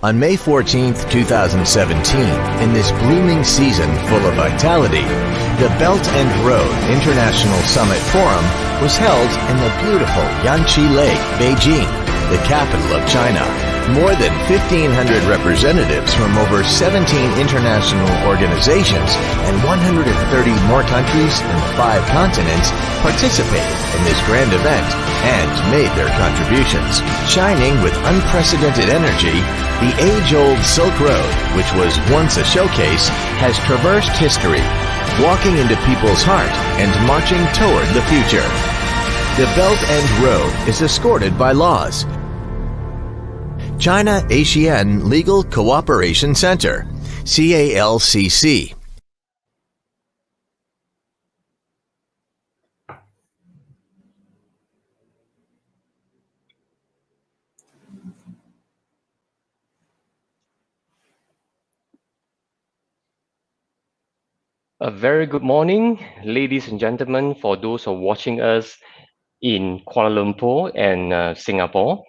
On May 14, 2017, in this blooming season full of vitality, the Belt and Road International Summit Forum was held in the beautiful Yanqi Lake, Beijing, the capital of China. More than 1,500 representatives from over 17 international organizations and 130 more countries in 5 continents participated in this grand event and made their contributions. Shining with unprecedented energy, the age-old Silk Road, which was once a showcase, has traversed history, walking into people's heart and marching toward the future. The Belt and Road is escorted by laws. China-ASEAN Legal Cooperation Center, CALCC. A very good morning, ladies and gentlemen, for those who are watching us in Kuala Lumpur and Singapore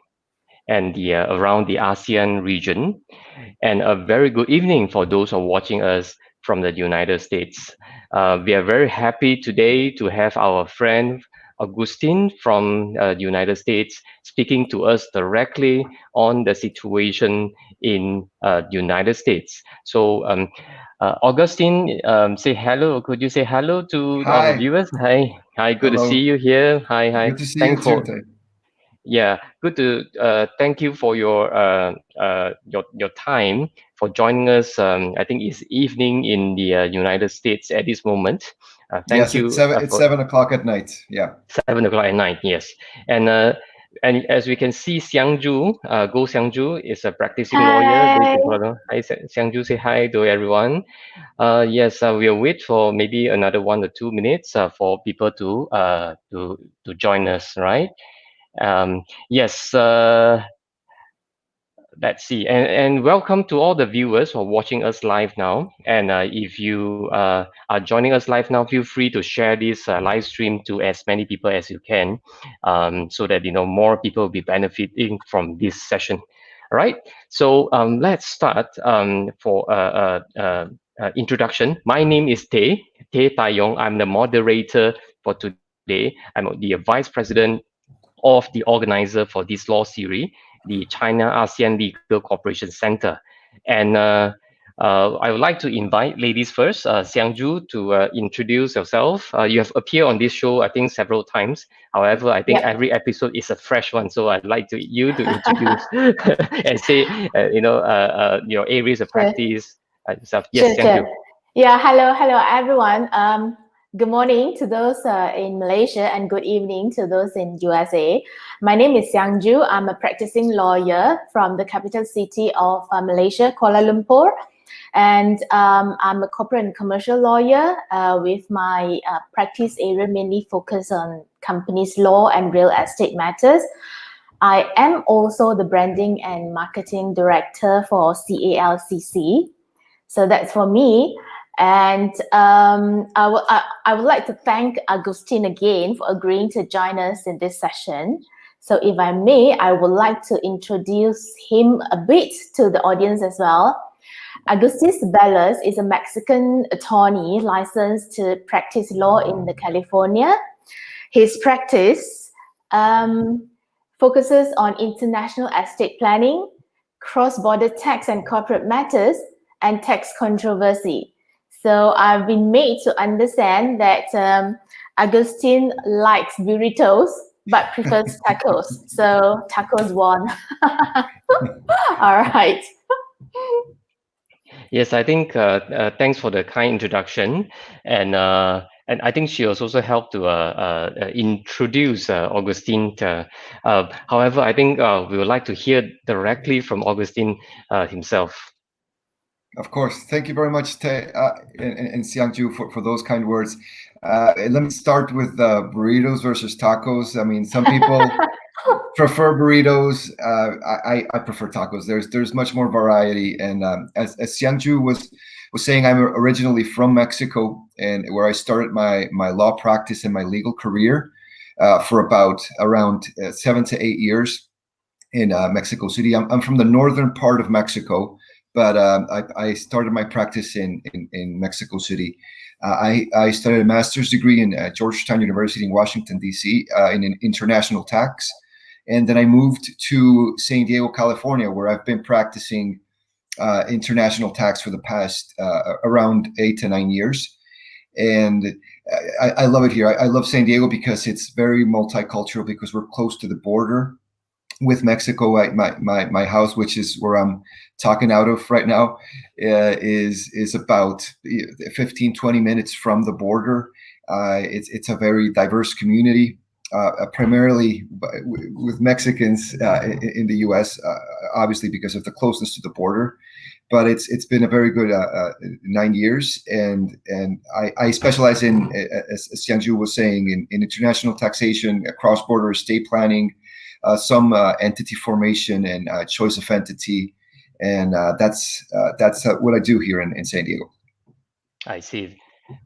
and around the ASEAN region, and a very good evening for those who are watching us from the United States. We are very happy today to have our friend Agustin from the United States speaking to us directly on the situation in the United States. So Augustine, say hello. Could you say hello to our viewers? Hi, hi. Good Hello. to see you here. Hi, hi. Good to see you too, Tay. Yeah, good to thank you for your time for joining us. I think it's evening in the United States at this moment. Thank Yes, you. it's 7 o'clock at night. Yeah. 7 o'clock at night. Yes, and as we can see, Xiangju, Go Xiangju is a practicing lawyer based in Kuala Lumpur. Hi, Xiangju, say hi to everyone. Yes, we'll wait for maybe another 1 or 2 minutes for people to join us, right? Yes, let's see. And welcome to all the viewers who are watching us live now. And if you are joining us live now, feel free to share this live stream to as many people as you can, so that more people will be benefiting from this session. All right. So let's start for introduction. My name is Teh Tai Yong. I'm the moderator for today. I'm the vice president of the organizer for this law series, the China ASEAN Legal Cooperation Center. And I would like to invite ladies first, Siang to introduce yourself. You have appeared on this show, I think, several times. However, I think Yep. every episode is a fresh one, so I'd like you to introduce and say, your areas of Sure. practice yourself. Yes, Sure, Siang. sure. Yeah, hello, everyone. Good morning to those in Malaysia and good evening to those in USA. My name is Siang. I'm a practicing lawyer from the capital city of Malaysia, Kuala Lumpur. And I'm a corporate and commercial lawyer with my practice area mainly focused on companies law and real estate matters. I am also the branding and marketing director for CALCC. So that's for me. And I would like to thank Agustin again for agreeing to join us in this session. So if I may, I would like to introduce him a bit to the audience as well. Agustin Ceballos is a Mexican attorney licensed to practice law in California. His practice focuses on international estate planning, cross-border tax and corporate matters, and tax controversy. So I've been made to understand that Agustin likes burritos but prefers tacos. So tacos won. All right. Yes, I think thanks for the kind introduction, and I think she has also helped to introduce Augustine. However, I think we would like to hear directly from Augustine himself. Of course. Thank you very much, and Siangju for those kind words. Let me start with burritos versus tacos. I mean, some people prefer burritos. I prefer tacos. There's much more variety. And as Siangju was saying, I'm originally from Mexico, and where I started my law practice and my legal career for around 7 to 8 years in Mexico City. I'm from the northern part of Mexico, but I started my practice in Mexico City. I studied a master's degree in Georgetown University in Washington, D.C. In international tax. And then I moved to San Diego, California, where I've been practicing international tax for the past around 8 to 9 years. And I love it here. I love San Diego because it's very multicultural, because we're close to the border with Mexico. My house, which is where I'm talking out of right now, is about 15, 20 minutes from the border. It's a very diverse community, primarily with Mexicans in the U.S., obviously because of the closeness to the border. But it's been a very good 9 years, and I specialize in, as Xiangju was saying, in international taxation, cross-border estate planning, some entity formation and choice of entity, and that's what I do here in San Diego. I see.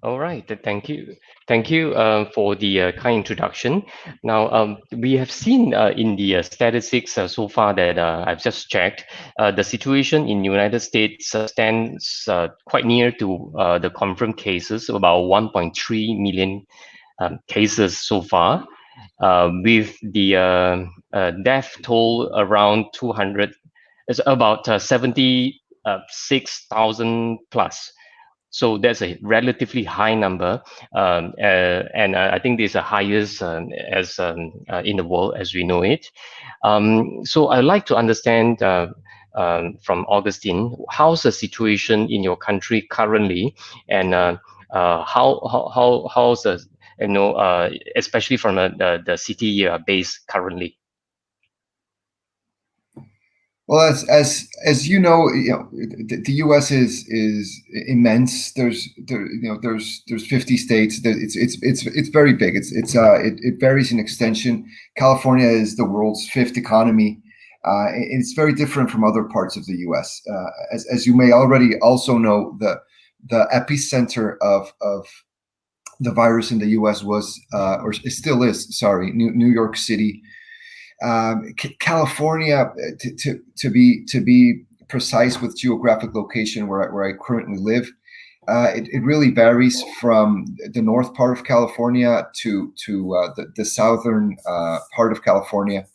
All right. Thank you. Thank you for the kind introduction. Now, we have seen in the statistics so far that I've just checked, the situation in United States stands quite near to the confirmed cases, about 1.3 million cases so far, with the death toll around 200, it's about 76,000 plus. So that's a relatively high number, and I think this is the highest as in the world as we know it. So I'd like to understand from Augustine, how's the situation in your country currently, and how's the especially from the city base currently. Well, as you know, the U.S. is immense. There's 50 states. It's very big. It varies in extension. California is the world's fifth economy. It's very different from other parts of the U.S. As you may already also know, the epicenter of the virus in the U.S. was, or it still is, sorry, New York City. California, to be precise with geographic location where I currently live, it really varies from the north part of California to the southern part of California.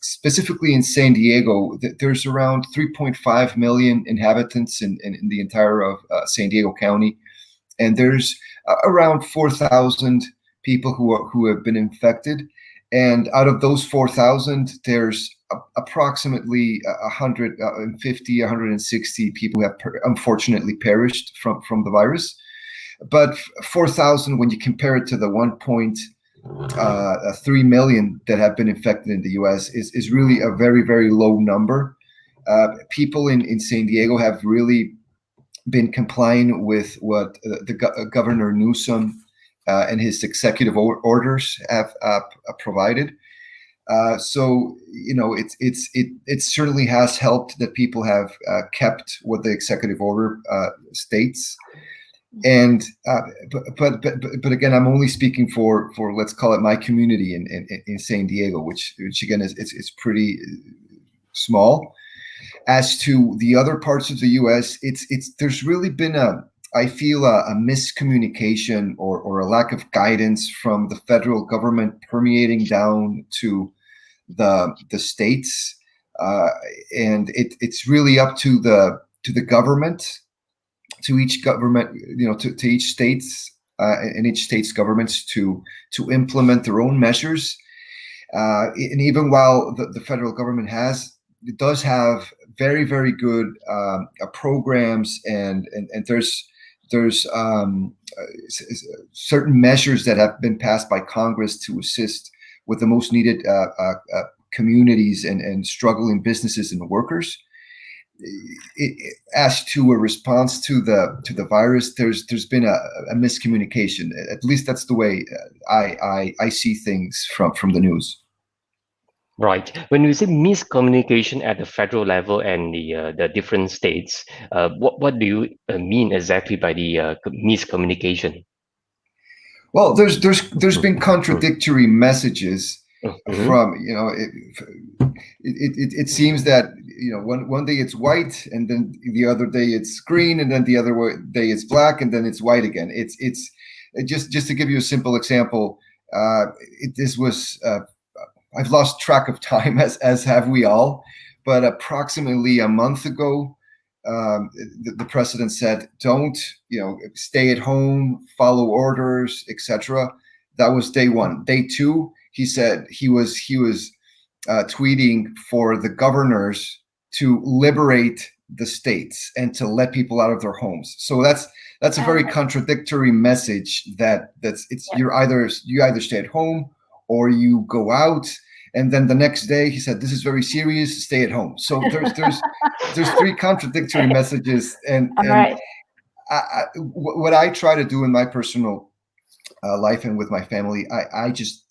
specifically in San Diego, there's around 3.5 million inhabitants in the entire of San Diego County, and there's around 4,000 people who have been infected. And out of those 4,000, there's approximately 150, 160 people who have unfortunately perished from the virus. But 4,000, when you compare it to the 1.3 million that have been infected in the U.S., is really a very, very low number. People in San Diego have really been complying with what Governor Newsom and his executive orders have provided. So it certainly has helped that people have kept what the executive order states. And but again, I'm only speaking for let's call it my community in San Diego, which again is pretty small. As to the other parts of the U.S., there's really been I feel a miscommunication or a lack of guidance from the federal government permeating down to the states, and it's really up to the government, to each government, to each states and each state's governments to implement their own measures. And even while the federal government does have very, very good programs, and there's certain measures that have been passed by Congress to assist with the most needed communities and struggling businesses and workers. As to a response to the virus, there's been a miscommunication. At least that's the way I see things from the news. Right. When we say miscommunication at the federal level and the different states, what do you mean exactly by the miscommunication? Well, there's been contradictory messages from it seems that one day it's white, and then the other day it's green, and then the other day it's black, and then it's white again. It's just to give you a simple example. This was. I've lost track of time, as have we all, but approximately a month ago, the president said, "Don't stay at home, follow orders, etc." That was day one. Day two, he said he was tweeting for the governors to liberate the states and to let people out of their homes. So that's a very contradictory message. You either stay at home or you go out. And then the next day he said, "This is very serious, stay at home." So there's three contradictory messages. And right. What I try to do in my personal life and with my family, I just,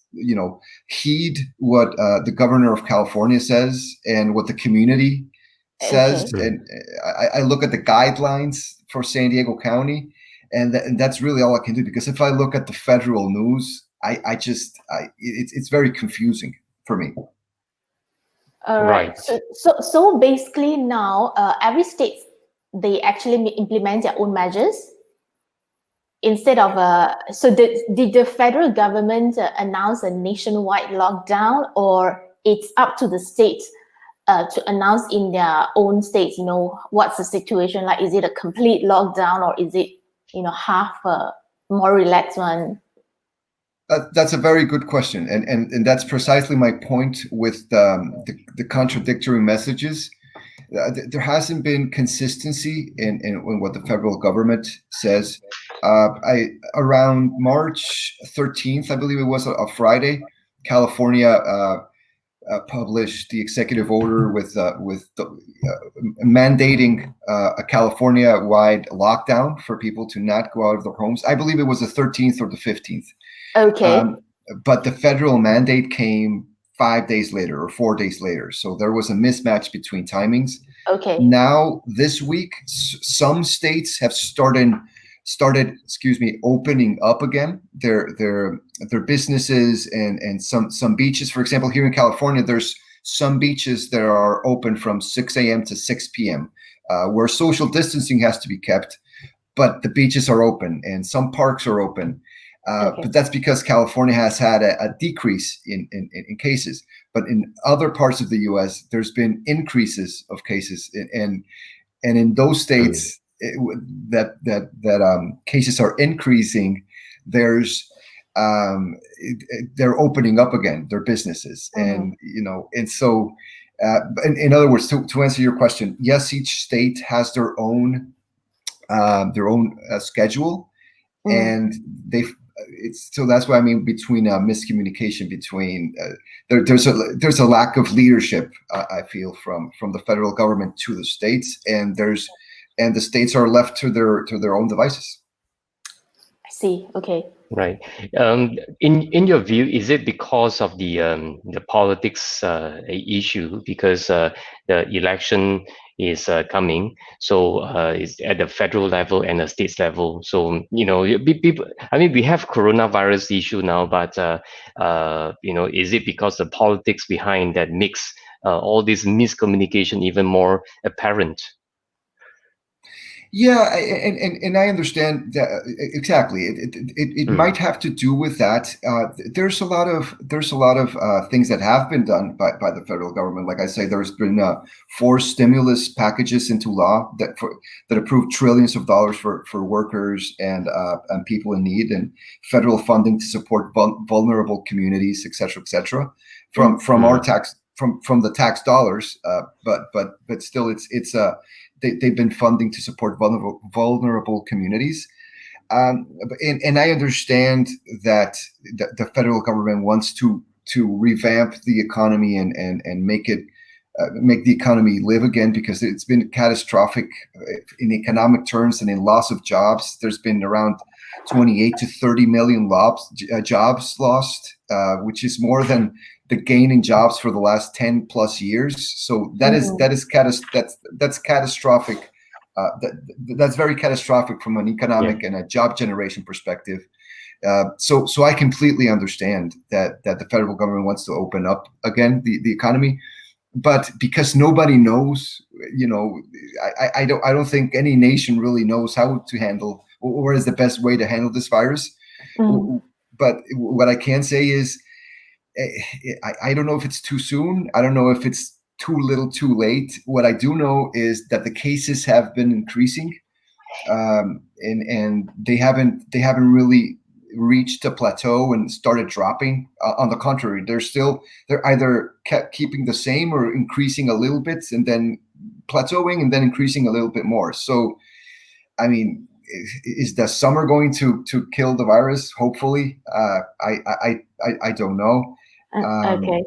heed what the governor of California says and what the community says. Okay. And I look at the guidelines for San Diego County, and that's really all I can do, because if I look at the federal news, it's very confusing for me. All right. So basically now every state, they actually implement their own measures instead of so did the federal government announce a nationwide lockdown, or it's up to the states to announce in their own states, what's the situation like? Is it a complete lockdown, or is it half a more relaxed one? That's a very good question, and that's precisely my point with the contradictory messages. There hasn't been consistency in what the federal government says. Around March 13th, I believe it was a Friday, California published the executive order with mandating a California-wide lockdown for people to not go out of their homes. I believe it was the 13th or the 15th. Okay. But the federal mandate came 5 days later or 4 days later. So there was a mismatch between timings. Okay. Now, this week, some states have started, opening up again their businesses and some beaches. For example, here in California, there's some beaches that are open from 6 a.m. to 6 p.m. Where social distancing has to be kept, but the beaches are open and some parks are open. But that's because California has had a decrease in cases. But in other parts of the U.S., there's been increases of cases, and in those states that cases are increasing, there's they're opening up again their businesses, and so in other words, to answer your question, yes, each state has their own schedule, and so that's what I mean between miscommunication between there's a lack of leadership, I feel, from the federal government to the states, and the states are left to their own devices. I see. Okay. Right. In your view, is it because of the politics issue? Because the election is coming, so it's at the federal level and the states level. So people. I mean, we have coronavirus issue now, but is it because the politics behind that makes all this miscommunication even more apparent? Yeah, and I understand that exactly. It might have to do with that. There's a lot of things that have been done by the federal government. Like I say, there's been 4 stimulus packages into law that approved trillions of dollars for workers and people in need, and federal funding to support vulnerable communities, et cetera, from our tax from the tax dollars. But still, it's they've been funding to support vulnerable communities. And I understand that the federal government wants to revamp the economy and make the economy live again, because it's been catastrophic in economic terms and in loss of jobs. There's been around 28 to 30 million jobs lost, which is more than the gain in jobs for the last 10 plus years. So that's catastrophic. That's very catastrophic from an economic and a job generation perspective. So I completely understand that the federal government wants to open up again the economy, but because nobody knows, I don't think any nation really knows how to handle, or is the best way to handle this virus. But what I can say is, I don't know if it's too soon. I don't know if it's too little, too late. What I do know is that the cases have been increasing, and they haven't really reached a plateau and started dropping. On the contrary, they're either keeping the same or increasing a little bit, and then plateauing and then increasing a little bit more. So, I mean, is the summer going to kill the virus? Hopefully, I don't know. Okay.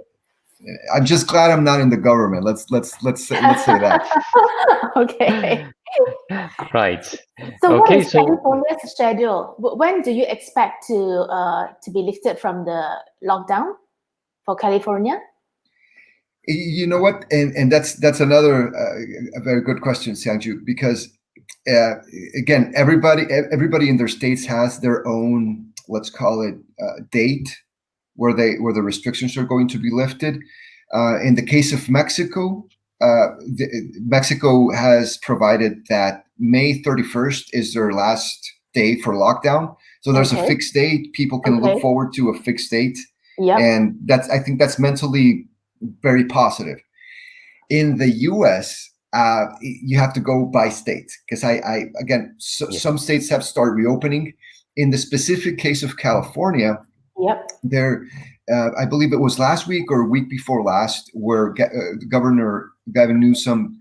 I'm just glad I'm not in the government. Let's say that. Okay. Right. So what is California's schedule? When do you expect to be lifted from the lockdown for California? You know what, and that's another a very good question, Siangju, because again, everybody in their states has their own, let's call it, date where the restrictions are going to be lifted. In the case of Mexico, Mexico has provided that May 31st is their last day for lockdown. So there's a fixed date. People can look forward to a fixed date. Yep. And I think that's mentally very positive. In the US, you have to go by state, because some states have started reopening. In the specific case of California, I believe it was last week or a week before last, where Governor Gavin Newsom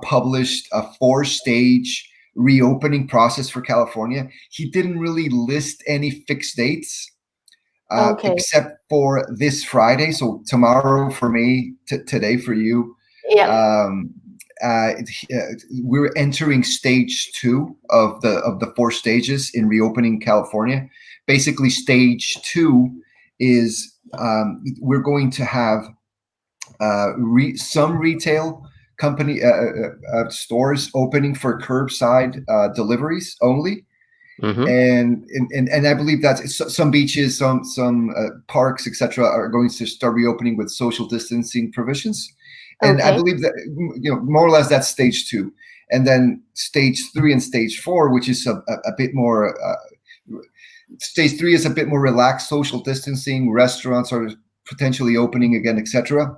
published a 4-stage reopening process for California. He didn't really list any fixed dates, except for this Friday. So tomorrow for me, today for you. Yeah. We're entering stage 2 of the 4 stages in reopening California. Basically, stage 2 is we're going to have some retail company stores opening for curbside deliveries only. And I believe that some beaches, some parks, etc., are going to start reopening with social distancing provisions. And I believe that more or less that's stage 2, and then stage 3 and stage 4, which is a bit more Stage 3 is a bit more relaxed, social distancing, restaurants are potentially opening again, etc.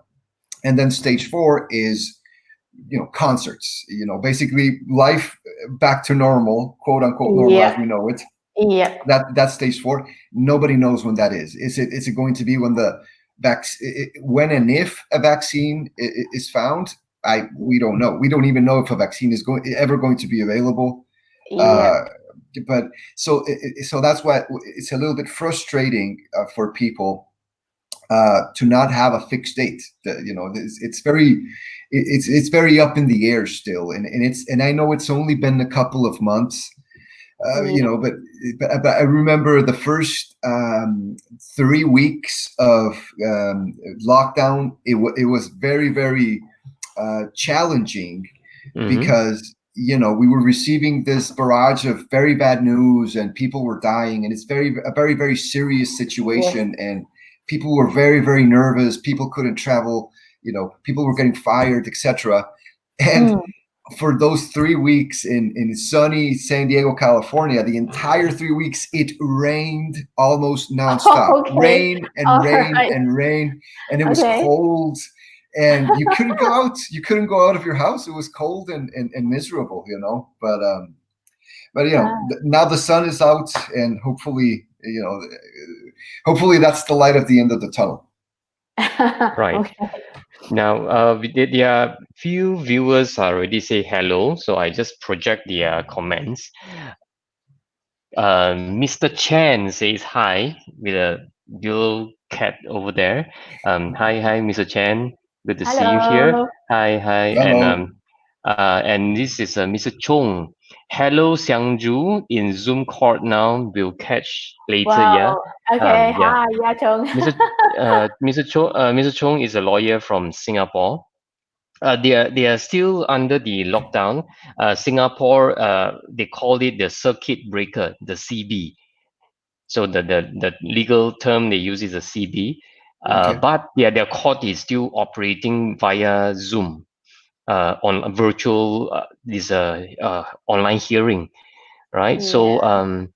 And then stage 4 is, concerts, basically life back to normal, quote unquote normal as we know it. Yeah. That's stage 4. Nobody knows when that is. Is it going to be when when and if a vaccine is found? We don't know. We don't even know if a vaccine is ever going to be available. Yeah. But so that's why it's a little bit frustrating for people to not have a fixed date. It's very up in the air still, and I know it's only been a couple of months. But I remember the first 3 weeks of lockdown. It was very, very challenging because we were receiving this barrage of very bad news, and people were dying, and it's a very, very serious situation, and people were very, very nervous. People couldn't travel. People were getting fired, etc. And for those 3 weeks in sunny San Diego, California, the entire 3 weeks, it rained almost nonstop. Rain and rain and rain. And it was cold, and you couldn't go out. You couldn't go out of your house. It was cold and miserable, but now the sun is out, and hopefully that's the light at the end of the tunnel. Right. Okay. Now, there are few viewers already say hello, so I just project their comments. Mr. Chen says hi with a little cat over there. Hi, Mr. Chen. Good to see you here. Hi. Hello. And this is Mr. Chung. Hello, Xiangju. In Zoom court now. We'll catch later. Wow. Yeah. Okay. Hi, Chung. Mr. Chung is a lawyer from Singapore. They are still under the lockdown. Singapore, they call it the circuit breaker, the CB. So the legal term they use is a CB. But their court is still operating via Zoom on a virtual online hearing, right? Yeah.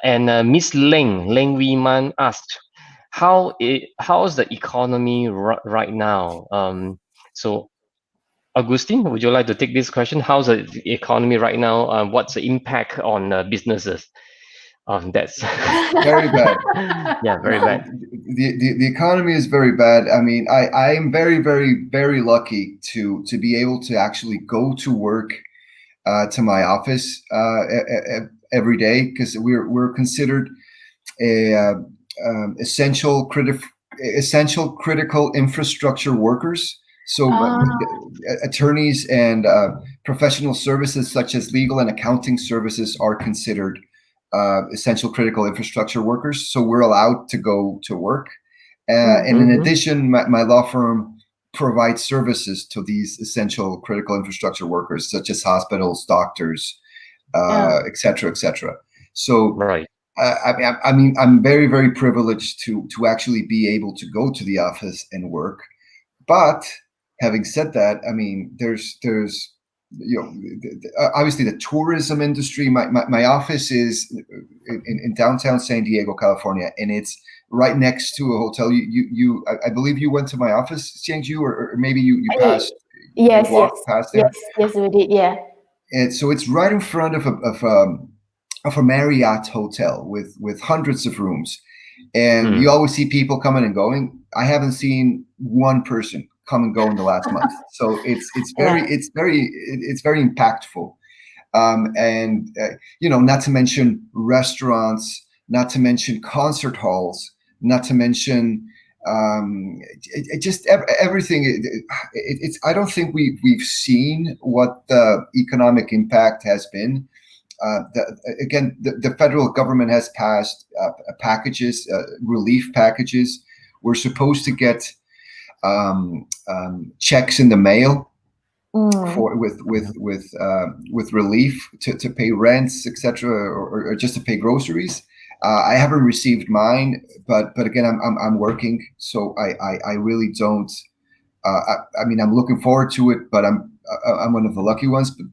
And Miss Leng Wee Man asked, how is the economy right now? So, Agustin, would you like to take this question? How's the economy right now? What's the impact on businesses? That's very bad. Yeah, very bad. The economy is very bad. I mean, I am very, very, very lucky to be able to actually go to work to my office every day, because we're considered a essential critical infrastructure workers. So attorneys and professional services such as legal and accounting services are considered essential critical infrastructure workers. So we're allowed to go to work. And in addition, my law firm provides services to these essential critical infrastructure workers, such as hospitals, doctors, et cetera. So right. I mean, I'm very, very privileged to actually be able to go to the office and work. But having said that, I mean, there's obviously the tourism industry. My office is in downtown San Diego, California, and it's right next to a hotel. I believe you went to my office, Xiangju, or maybe you passed. Yes, past there. Yes, we did. Yeah. And so it's right in front of a Marriott hotel with hundreds of rooms, and you always see people coming and going. I haven't seen one person come and go in the last month. So it's very impactful. And not to mention restaurants, not to mention concert halls, not to mention just everything. It's I don't think we've seen what the economic impact has been. The federal government has passed packages, relief packages. We're supposed to get checks in the mail with relief to pay rents, etc., or just to pay groceries. I haven't received mine, but again, I'm working, so I really don't. I mean, I'm looking forward to it, but I'm one of the lucky ones. But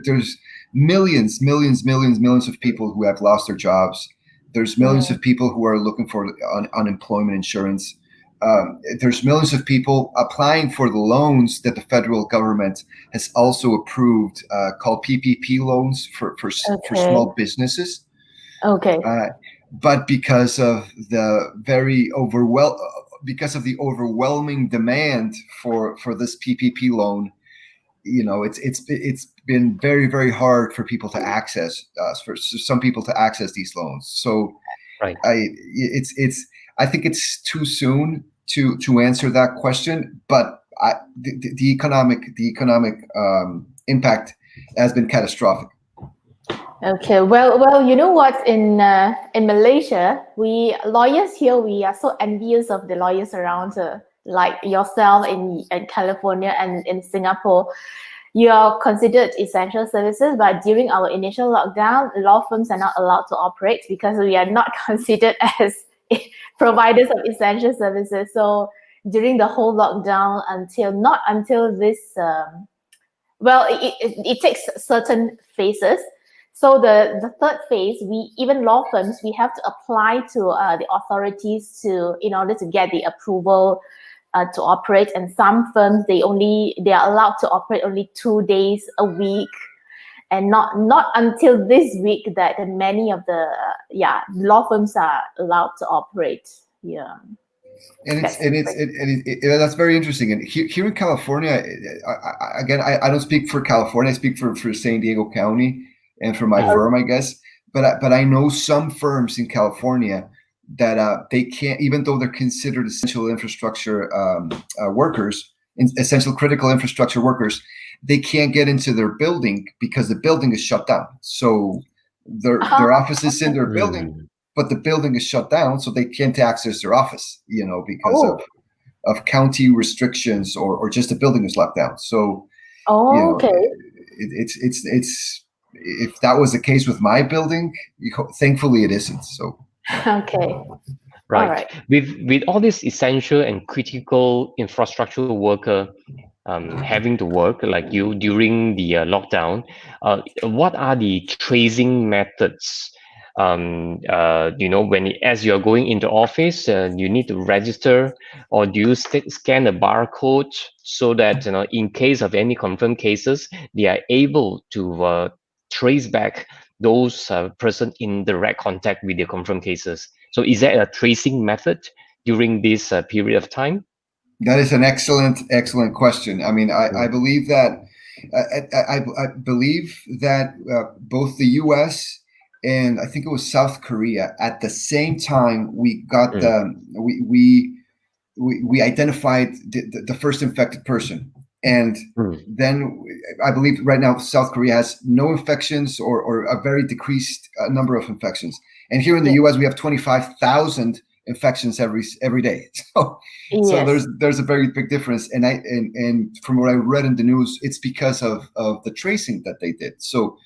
there's millions of people who have lost their jobs. There's millions of people who are looking for unemployment insurance. There's millions of people applying for the loans that the federal government has also approved, called PPP loans for small businesses. Okay. But because of the overwhelming demand for this PPP loan, it's been very, very hard for people to access, for some people to access these loans. So Right. I think it's too soon to answer that question, but the economic impact has been catastrophic. Okay, well, you know what? In Malaysia, we lawyers here, we are so envious of the lawyers around, like yourself in California and in Singapore. You are considered essential services, but during our initial lockdown, law firms are not allowed to operate because we are not considered as providers of essential services. So during the whole lockdown, not until this, it takes certain phases. So the third phase, law firms, we have to apply to the authorities in order to get the approval to operate. And some firms, they are allowed to operate only 2 days a week, and not until this week that many of the law firms are allowed to operate. Yeah. And that's very interesting. And here in California, I don't speak for California. I speak for San Diego County and for my firm, I guess. But I know some firms in California that they can't, even though they're considered essential infrastructure workers, essential critical infrastructure workers, they can't get into their building because the building is shut down. So their office is in their building, but the building is shut down, so they can't access their office, because of county restrictions or just the building is locked down. So, okay. It's if that was the case with my building, thankfully it isn't. So. Okay. Right. All right. With all these essential and critical infrastructure worker having to work like you during the lockdown, what are the tracing methods? As you're going into office, you need to register, or do you scan a barcode so that in case of any confirmed cases, they are able to trace back those person in direct contact with the confirmed cases? So is that a tracing method during this period of time? That is an excellent question. I mean, I believe that I believe that both the U.S. and I think it was South Korea at the same time we got we identified the first infected person, and then I believe right now South Korea has no infections or a very decreased number of infections, and here in the U.S. we have 25,000 infections every day. So there's a very big difference, and from what I read in the news, it's because of the tracing that they did. So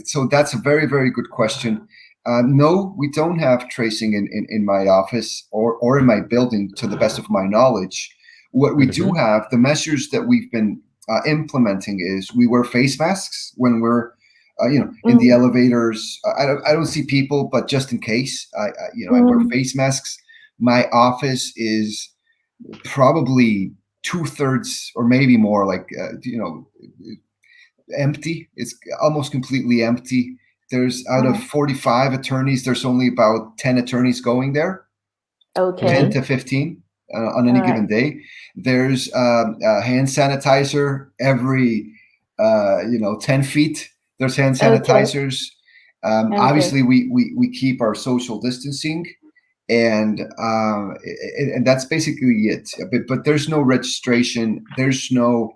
so that's a very, very good question. No, we don't have tracing in my office or in my building, to the best of my knowledge. What we do have, the measures that we've been implementing, is we wear face masks when we're in the elevators. I don't see people, but just in case, I wear face masks. My office is probably 2/3 or maybe more, empty. It's almost completely empty. There's out of 45 attorneys, there's only about 10 attorneys going there. Okay. 10 to 15 on any given day. There's hand sanitizer every 10 feet. There's hand sanitizers. Obviously, we keep our social distancing, and that's basically it. But there's no registration. There's no.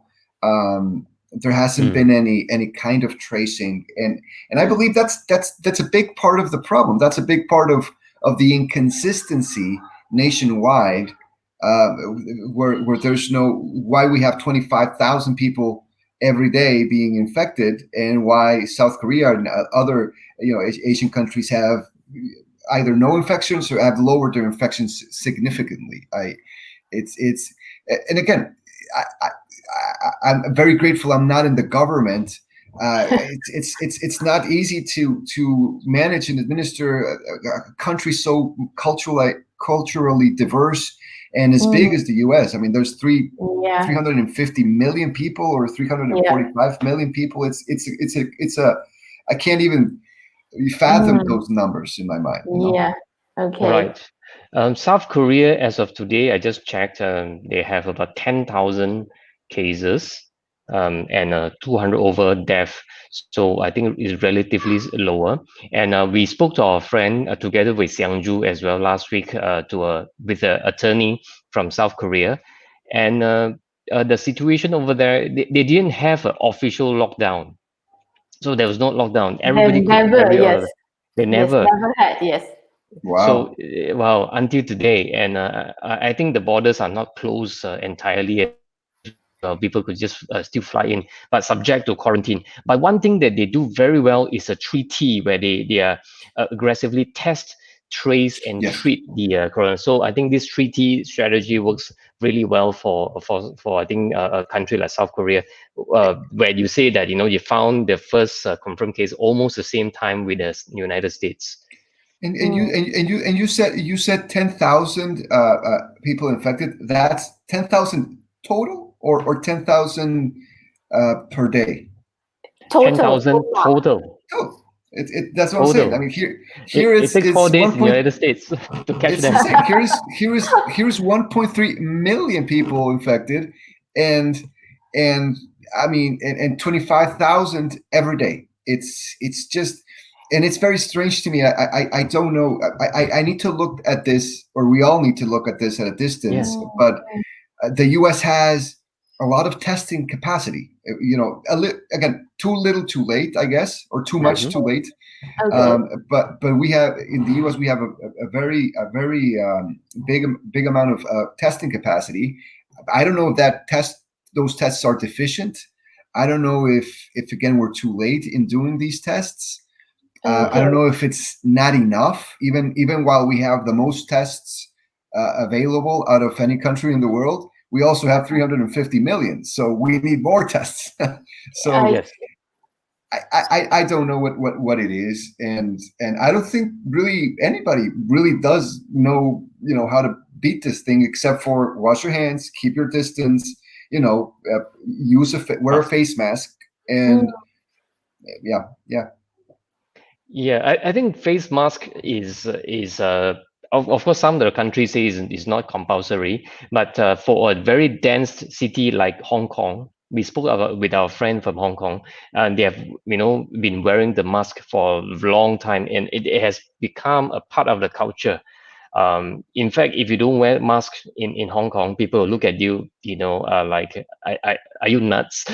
There hasn't been any kind of tracing, and I believe that's a big part of the problem. That's a big part of the inconsistency nationwide, where there's why we have 25,000 people every day being infected, and why South Korea and other Asian countries have either no infections or have lowered their infections significantly. And again, I'm very grateful I'm not in the government, It's not easy to manage and administer a country so culturally diverse and as big as the U.S. I mean, there's 350 million people or 345 million people. It's a I can't even fathom those numbers in my mind. Yeah. Okay. Right. South Korea, as of today, I just checked, they have about 10,000 cases and 200 over death. So I think it's relatively lower. And we spoke to our friend together with Siang as well last week with an attorney from South Korea. And the situation over there, they didn't have an official lockdown. So there was no lockdown. Everybody could carry on. They never. Yes, never had, yes. So, well, until today, and I think the borders are not closed entirely. People could just still fly in, but subject to quarantine. But one thing that they do very well is a 3T, where they are aggressively test, trace, and treat the corona. So I think this 3T strategy works really well for I think a country like South Korea, where you say that you found the first confirmed case almost the same time with the United States. And you said 10,000 people infected. That's 10,000 total or 10,000 per day. Total. 10,000 total. Oh, that's what I'm saying. I mean, here it takes 4 days in the United States to catch them. Here's 1.3 million people infected, and I mean, and 25,000 every day. It's just. And it's very strange to me. I don't know. I need to look at this, or we all need to look at this at a distance. Yeah. But the U.S. has a lot of testing capacity. Again, too little, too late, I guess, or too much, too late. Okay. But we have in the U.S. we have a very big amount of testing capacity. I don't know if those tests are deficient. I don't know if again we're too late in doing these tests. I don't know if it's not enough, even while we have the most tests available out of any country in the world. We also have 350 million, so we need more tests. So yes. I don't know what it is, and I don't think really anybody really does know how to beat this thing, except for wash your hands, keep your distance, wear a face mask, and yeah. Yeah, I think face mask is of course some of the countries say is not compulsory, but for a very dense city like Hong Kong, we spoke with our friend from Hong Kong, and they have been wearing the mask for a long time, and it has become a part of the culture. In fact, if you don't wear mask in Hong Kong, people will look at you, like, are you nuts?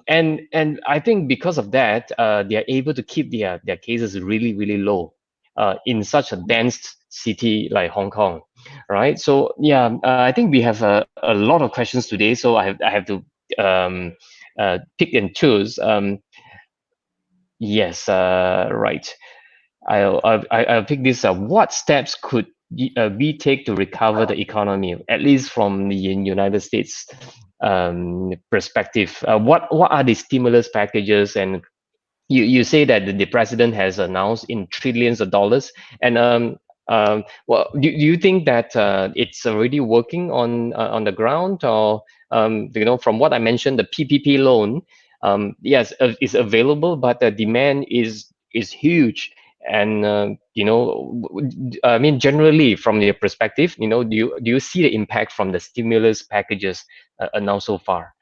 And I think because of that, they are able to keep their cases really, really low in such a dense city like Hong Kong, right? So yeah, I think we have a lot of questions today, so I have to pick and choose. Yes, right. I'll pick this. What steps could we take to recover the economy, at least from the United States perspective? What are the stimulus packages? And you say that the president has announced in trillions of dollars. And well, do you think that it's already working on the ground, or from what I mentioned, the PPP loan, yes, is available, but the demand is huge. And I mean, generally, from your perspective, do you see the impact from the stimulus packages announced so far?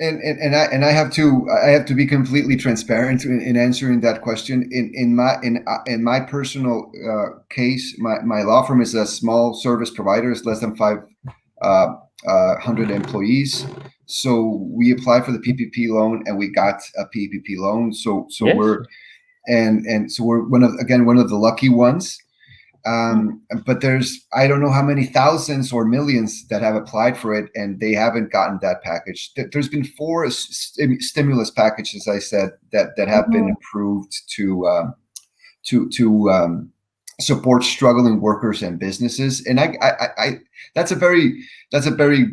And I have to be completely transparent in answering that question. In my personal case, my law firm is a small service provider. It's less than 500 employees. So we applied for the PPP loan and we got a PPP loan. So yes. we're one of the lucky ones. But there's, I don't know how many thousands or millions that have applied for it and they haven't gotten that package. There's been 4 stimulus packages, I said, that have been approved to support struggling workers and businesses. And I that's a very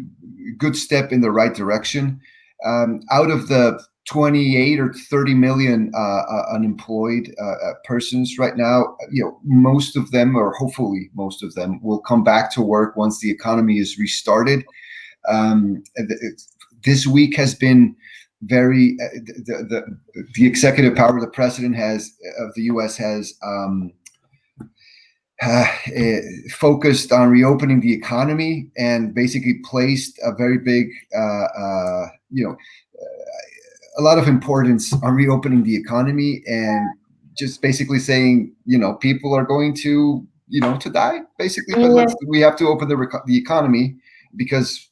good step in the right direction. out of the 28 or 30 million unemployed persons right now, most of them, or hopefully most of them, will come back to work once the economy is restarted. This week has been very the executive power the president of the U.S. has focused on reopening the economy and basically placed a very big a lot of importance on reopening the economy, and just basically saying, people are going to die basically, but we have to open the economy because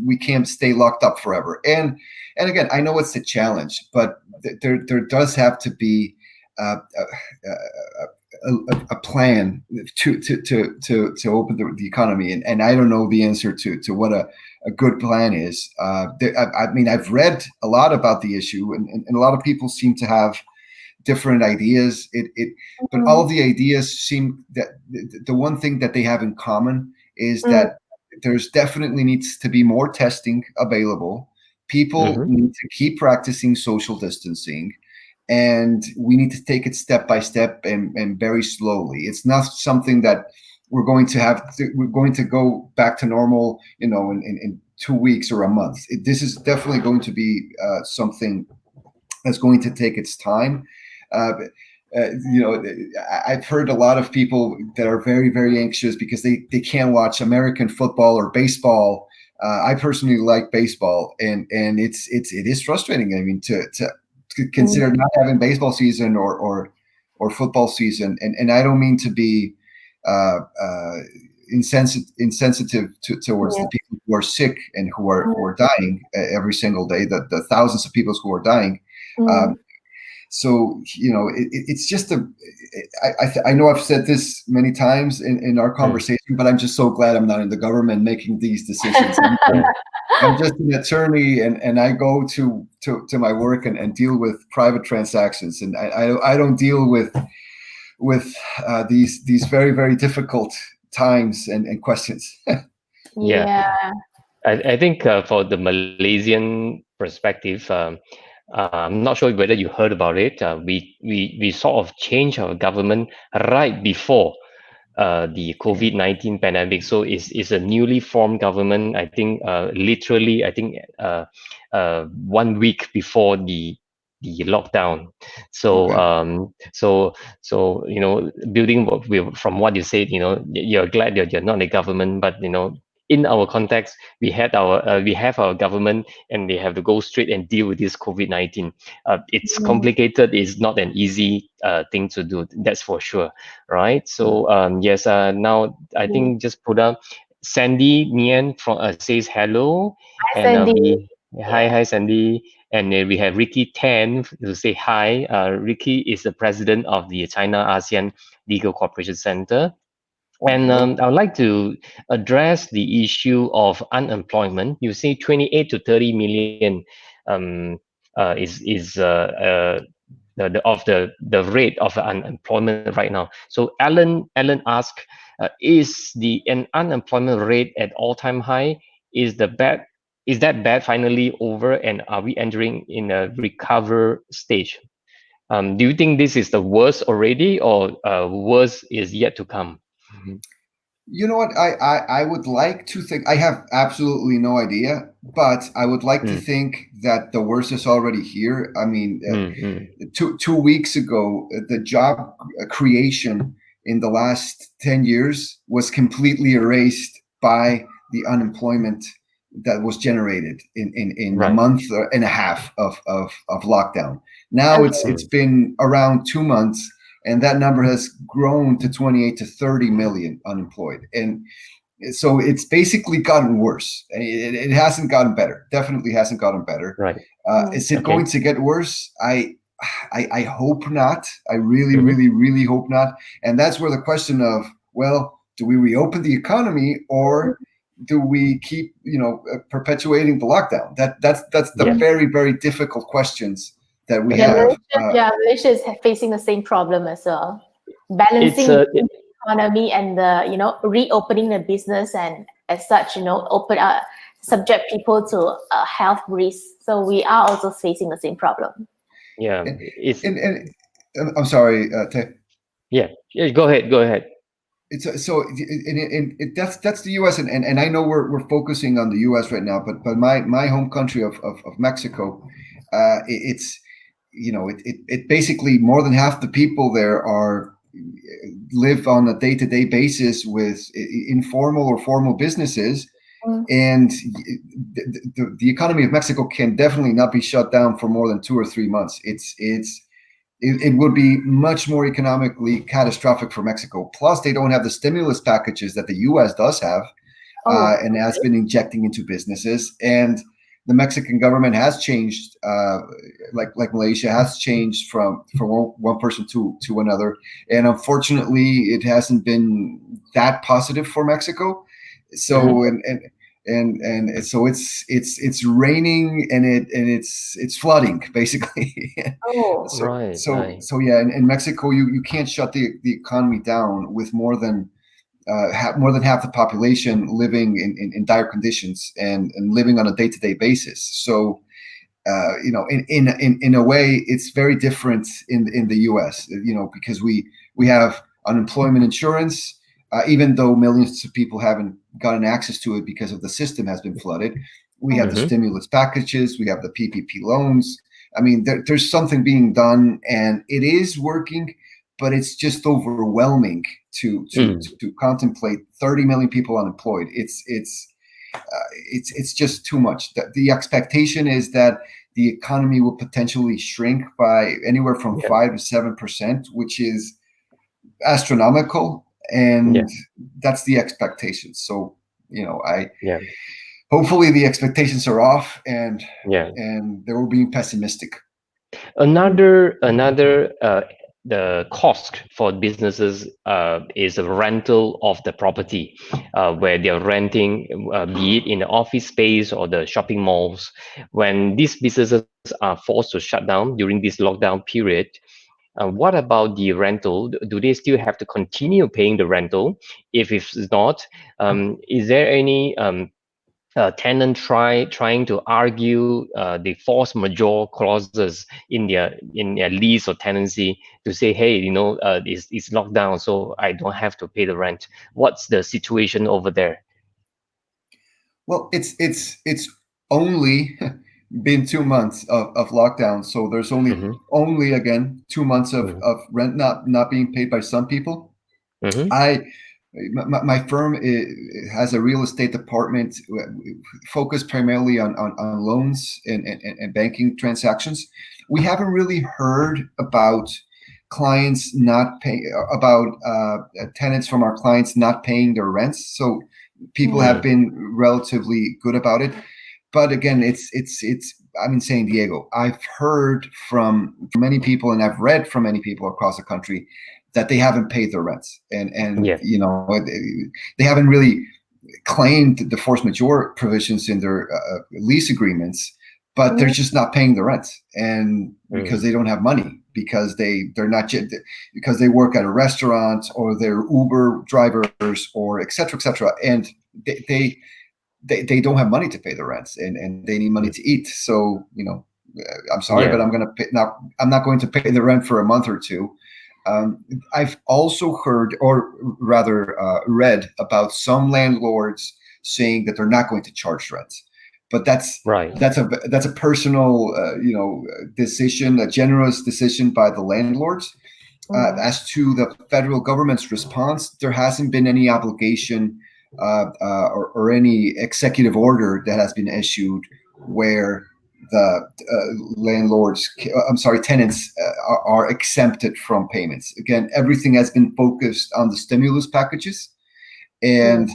we can't stay locked up forever. And again, I know it's a challenge, but there does have to be a plan to open the economy, and I don't know the answer to what a good plan is. I've read a lot about the issue, and a lot of people seem to have different ideas. But all of the ideas seem that the one thing that they have in common is that there's definitely needs to be more testing available. People need to keep practicing social distancing, and we need to take it step by step and very slowly. It's not something that we're going to go back to normal, in 2 weeks or a month. This is definitely going to be something that's going to take its time. I've heard a lot of people that are very, very anxious because they can't watch American football or baseball. I personally like baseball, and it is frustrating. I mean, to consider not having baseball season or football season, and I don't mean to be insensitive towards the people who are sick and who are dying every single day, the thousands of people who are dying. So it's just I know I've said this many times in our conversation, but I'm just so glad I'm not in the government making these decisions. I'm just an attorney, and I go to my work and deal with private transactions, and I don't deal with these very, very difficult times and questions. I think for the Malaysian perspective, I'm not sure whether you heard about it. We sort of changed our government right before the COVID-19 pandemic. So it's a newly formed government. I think literally, 1 week before the lockdown. So building from what you said, you're glad you're not a government, but in our context, we have our government, and they have to go straight and deal with this COVID-19. It's complicated. It's not an easy thing to do. That's for sure, right? So yes. Now I think just put up Sandy Nian says hello. Hi, Sandy. Hi, Sandy. And we have Ricky Tan to say hi. Ricky is the president of the China ASEAN Legal Cooperation Center. And I would like to address the issue of unemployment. You say 28 to 30 million is the rate of unemployment right now. So Alan asked, is an unemployment rate at all-time high? Is that bad finally over, and are we entering in a recover stage? Do you think this is the worst already, or worse is yet to come? You know what? I would like to think, I have absolutely no idea, but I would like to think that the worst is already here. I mean, 2 weeks ago, the job creation in the last 10 years was completely erased by the unemployment that was generated in a month and a half of lockdown. Now it's been around 2 months, and that number has grown to 28 to 30 million unemployed. And so it's basically gotten worse. It hasn't gotten better. Definitely hasn't gotten better. Right. Is it going to get worse? I hope not. I really, really, really hope not. And that's where the question of, well, do we reopen the economy, or do we keep, perpetuating the lockdown? That's the very, very difficult questions that we have. Malaysia is facing the same problem as well. Balancing the economy and reopening the business, and as such, open up, subject people to health risks. So we are also facing the same problem. Yeah, and I'm sorry, Teh. Yeah, go ahead. That's the U.S. and I know we're focusing on the U.S. right now, but my home country of Mexico, it's it basically more than half the people there live on a day-to-day basis with informal or formal businesses. And the economy of Mexico can definitely not be shut down for more than 2 or 3 months. It would be much more economically catastrophic for Mexico. Plus, they don't have the stimulus packages that the U.S. does have, and has been injecting into businesses. And the Mexican government has changed, like Malaysia has changed from one person to another. And unfortunately, it hasn't been that positive for Mexico. So and so it's raining and it's flooding basically. So yeah, in Mexico you can't shut the economy down with more than half the population living in dire conditions and living on a day-to-day basis. So in a way it's very different in the US, because we have unemployment insurance. Even though millions of people haven't gotten access to it because of the system has been flooded, we have the stimulus packages, we have the PPP loans. I mean, there's something being done, and it is working, but it's just overwhelming to contemplate 30 million people unemployed. It's just too much. The expectation is that the economy will potentially shrink by anywhere from 5 to 7%, which is astronomical. And that's the expectation. So, hopefully the expectations are off, and they will be pessimistic. Another the cost for businesses is a rental of the property, where they're renting, be it in the office space or the shopping malls. When these businesses are forced to shut down during this lockdown period, what about the rental? Do they still have to continue paying the rental? If it's not, is there any tenant trying to argue the force majeure clauses in their lease or tenancy to say, hey, it's locked down, so I don't have to pay the rent? What's the situation over there? Well, it's only been 2 months of lockdown, so there's only again 2 months of rent not being paid by some people. My firm has a real estate department focused primarily on loans and banking transactions. We haven't really heard about clients not paying, about tenants from our clients not paying their rents. So people have been relatively good about it. But again, I'm in San Diego. I've heard from many people, and I've read from many people across the country that they haven't paid their rents, and they haven't really claimed the force majeure provisions in their lease agreements, but they're just not paying the rent, and because they don't have money, because they're not, because they work at a restaurant or they're Uber drivers or et cetera, and they don't have money to pay the rents, and they need money to eat. So I'm sorry, but I'm not going to pay the rent for a month or two. I've also heard, or rather read, about some landlords saying that they're not going to charge rent, but that's a personal decision, a generous decision by the landlords. As to the federal government's response, there hasn't been any obligation or any executive order that has been issued where the tenants are exempted from payments. Again, everything has been focused on the stimulus packages, and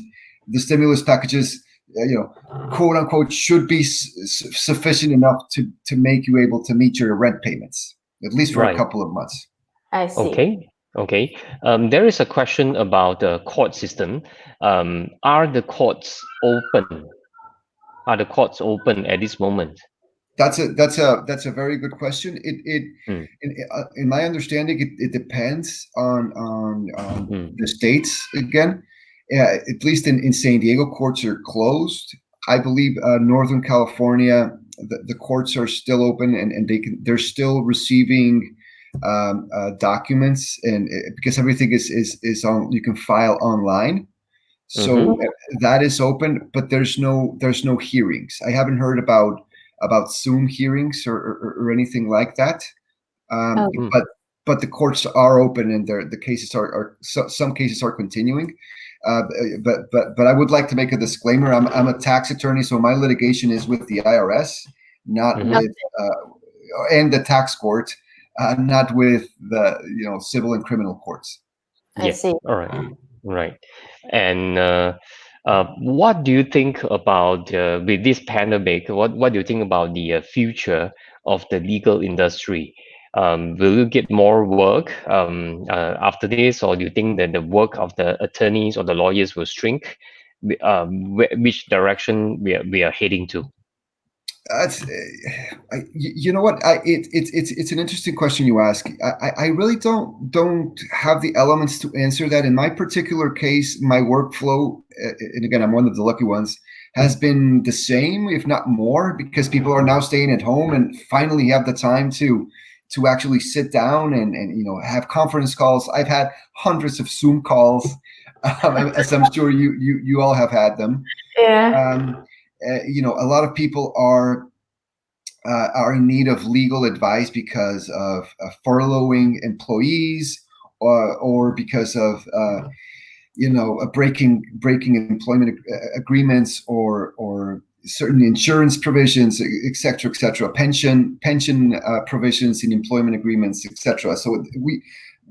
the stimulus packages, quote unquote, should be sufficient enough to make you able to meet your rent payments, at least for a couple of months. I see. Okay. There is a question about the court system. Are the courts open? Are the courts open at this moment? That's a very good question. In my understanding, it depends on the states. Again, at least in San Diego, courts are closed. I believe Northern California, the courts are still open, and they're still receiving documents, and because everything is on, you can file online. So that is open, but there's no hearings. I haven't heard about Zoom hearings or anything like that. But the courts are open, and the cases some cases are continuing. But I would like to make a disclaimer. I'm a tax attorney, so my litigation is with the IRS, not with and the tax court, not with the civil and criminal courts. I see. All right. Right. And what do you think about with this pandemic? What do you think about the future of the legal industry? Will you get more work after this, or do you think that the work of the attorneys or the lawyers will shrink? Which direction we are heading to? You know what? It's an interesting question you ask. I really don't have the elements to answer that. In my particular case, my workflow, and again, I'm one of the lucky ones, has been the same, if not more, because people are now staying at home and finally have the time to actually sit down and have conference calls. I've had hundreds of Zoom calls, as I'm sure you all have had them. Yeah. A lot of people are in need of legal advice because of furloughing employees, or because of breaking employment agreements, or certain insurance provisions, etc., pension provisions in employment agreements, etc. So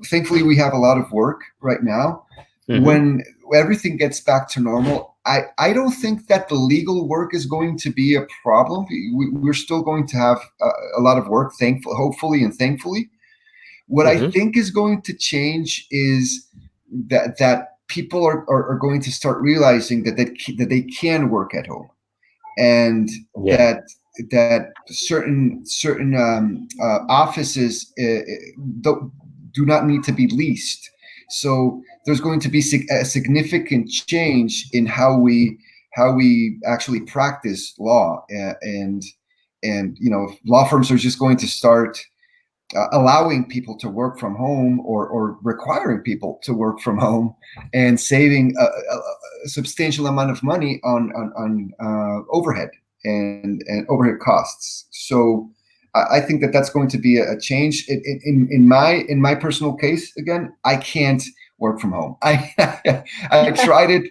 thankfully we have a lot of work right now. When everything gets back to normal, I don't think that the legal work is going to be a problem. We're still going to have a lot of work, hopefully and thankfully. What I think is going to change is that people are going to start realizing that they can work at home, and that certain offices do not need to be leased. So there's going to be a significant change in how we actually practice law, and law firms are just going to start allowing people to work from home, or requiring people to work from home, and saving a substantial amount of money on overhead and overhead costs. So I think that's going to be a change. In my personal case, again, I can't work from home. I tried it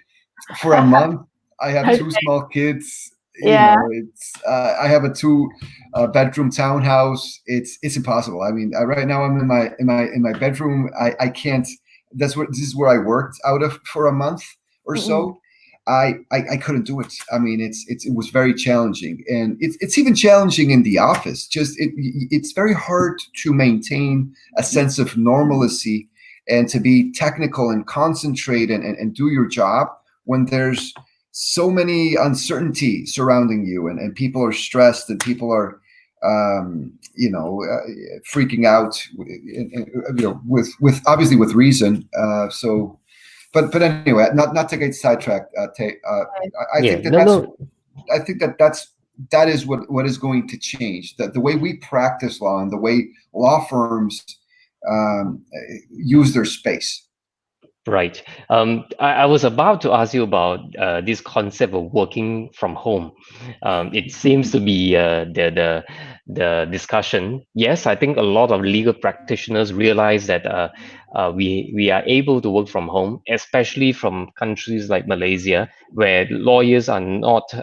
for a month. I have two small kids. Yeah. I have a 2-bedroom townhouse. It's impossible. I mean, right now I'm in my bedroom. I can't. This is where I worked out of for a month or so. I couldn't do it. I mean, it was very challenging, and it's even challenging in the office. Just it's very hard to maintain a sense of normalcy and to be technical and concentrate and do your job when there's so many uncertainty surrounding you, and people are stressed, and people are freaking out, with obviously with reason. But anyway, not to get sidetracked. I think that is what is going to change. The way we practice law, and the way law firms use their space. Right. I was about to ask you about this concept of working from home. It seems to be the discussion. Yes, I think a lot of legal practitioners realize that we are able to work from home, especially from countries like Malaysia, where lawyers are not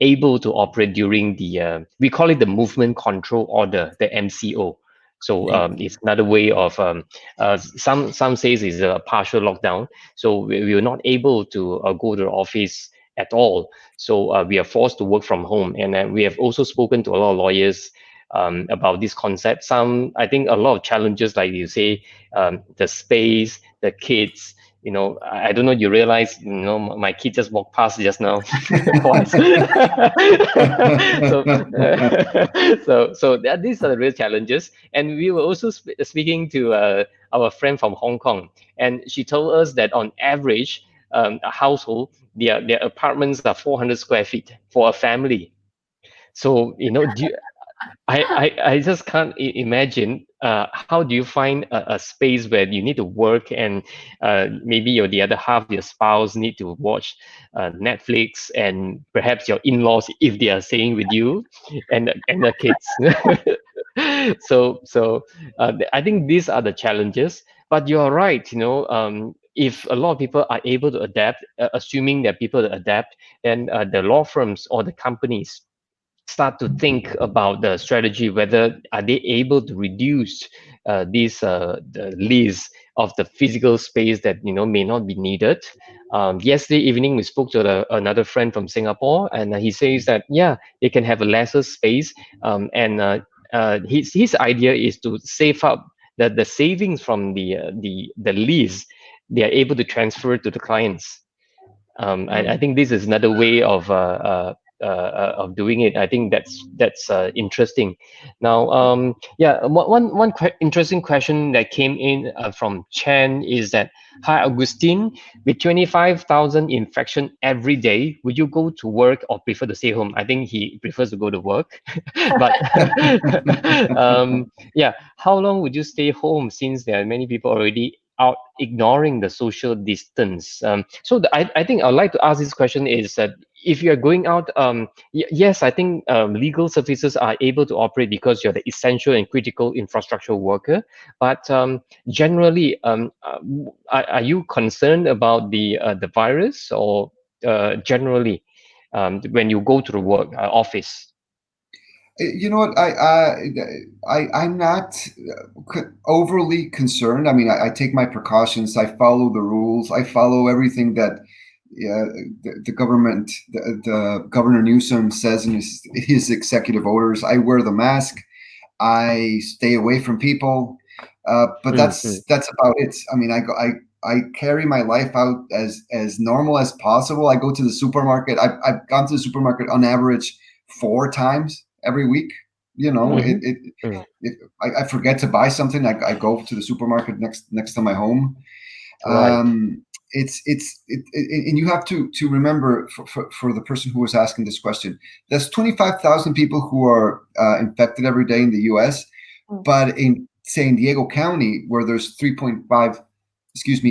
able to operate during the we call it the movement control order, the MCO. So it's another way of some says it's a partial lockdown. So we are not able to go to the office at all. So we are forced to work from home. And we have also spoken to a lot of lawyers about this concept. I think a lot of challenges, like you say, the space, the kids. I don't know. You realize, my kid just walked past just now once. So these are the real challenges. And we were also speaking to our friend from Hong Kong, and she told us that on average, a household, their apartments are 400 square feet for a family. So I just can't imagine how do you find a space where you need to work and maybe the other half, your spouse, need to watch Netflix, and perhaps your in-laws if they are staying with you, and the kids. So I think these are the challenges. But you are right. If a lot of people are able to adapt, assuming that people adapt, then the law firms or the companies start to think about the strategy, whether are they able to reduce the lease of the physical space that may not be needed. Yesterday evening we spoke to another friend from Singapore, and he says that yeah, they can have a lesser space, and his idea is to save up the savings from the lease. They are able to transfer to the clients. I think this is another way of doing it. I think that's interesting. Now, yeah, interesting question that came in from Chen is that, hi Agustin, with 25,000 infection every day, would you go to work or prefer to stay home? I think he prefers to go to work, but yeah, how long would you stay home since there are many people already out ignoring the social distance? I think I'd like to ask this question is that if you're going out, yes, I think legal services are able to operate because you're the essential and critical infrastructure worker. But generally, are you concerned about the virus, or generally when you go to the work office? You know what? I'm not overly concerned. I mean, I take my precautions. I follow the rules. I follow everything that the government, the Governor Newsom says in his executive orders. I wear the mask. I stay away from people. But that's about it. I mean, I carry my life out as normal as possible. I go to the supermarket. I've gone to the supermarket on average 4 times every week. If I forget to buy something, I go to the supermarket next to my home. Right. And you have to remember, for the person who was asking this question, there's 25,000 people who are infected every day in the U.S., but in San Diego County, where there's 3.5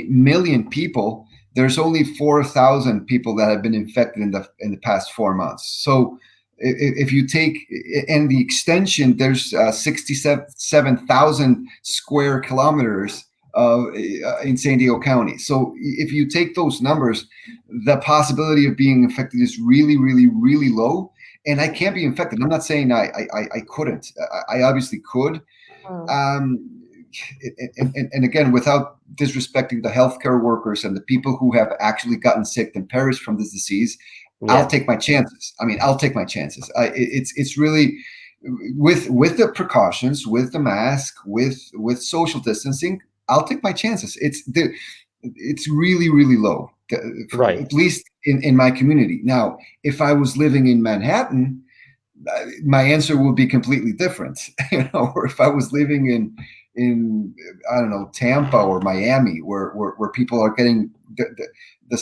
million people, there's only 4,000 people that have been infected in the past 4 months. So if you take, and the extension, there's 67,000 square kilometers in San Diego County. So if you take those numbers, the possibility of being infected is really, really, really low. And I can't be infected. I'm not saying I couldn't. I obviously could. And again, without disrespecting the healthcare workers and the people who have actually gotten sick and perished from this disease, yeah. I'll take my chances. I mean, I'll take my chances. It's really with the precautions, with the mask, with social distancing. I'll take my chances. It's really, really low, right. At least in my community. Now, if I was living in Manhattan, my answer would be completely different. Or if I was living in I don't know, Tampa or Miami, where people are getting the